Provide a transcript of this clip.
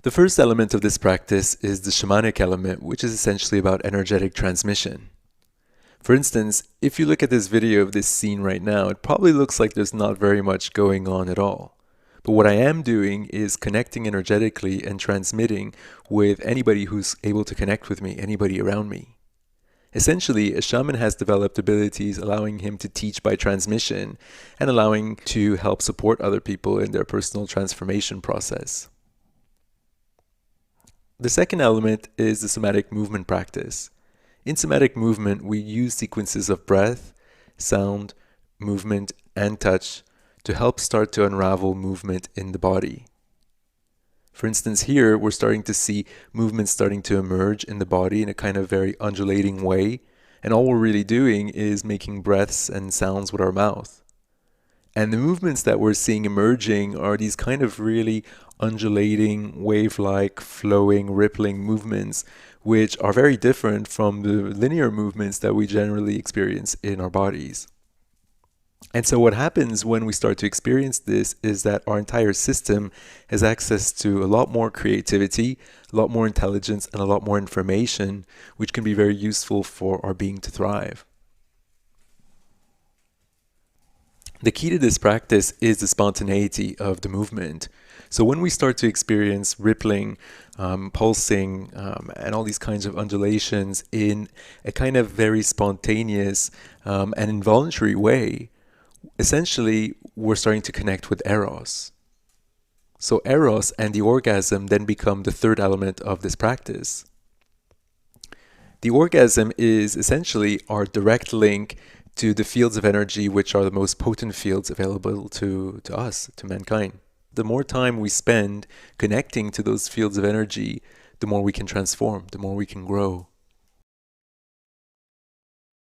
The first element of this practice is the shamanic element, which is essentially about energetic transmission. For instance, if you look at this video of this scene right now, it probably looks like there's not very much going on at all. But what I am doing is connecting energetically and transmitting with anybody who's able to connect with me, anybody around me. Essentially, a shaman has developed abilities allowing him to teach by transmission and allowing to help support other people in their personal transformation process. The second element is the somatic movement practice. In somatic movement, we use sequences of breath, sound, movement, and touch to help start to unravel movement in the body. For instance, here we're starting to see movement starting to emerge in the body in a kind of very undulating way, and all we're really doing is making breaths and sounds with our mouth. And the movements that we're seeing emerging are these kind of really undulating, wave-like, flowing, rippling movements, which are very different from the linear movements that we generally experience in our bodies. And so what happens when we start to experience this is that our entire system has access to a lot more creativity, a lot more intelligence, and a lot more information, which can be very useful for our being to thrive. The key to this practice is the spontaneity of the movement. So when we start to experience rippling, pulsing, and all these kinds of undulations in a kind of very spontaneous and involuntary way, essentially we're starting to connect with Eros. So Eros and the orgasm then become the third element of this practice. The orgasm is essentially our direct link to the fields of energy, which are the most potent fields available to us, to mankind. The more time we spend connecting to those fields of energy, the more we can transform, the more we can grow.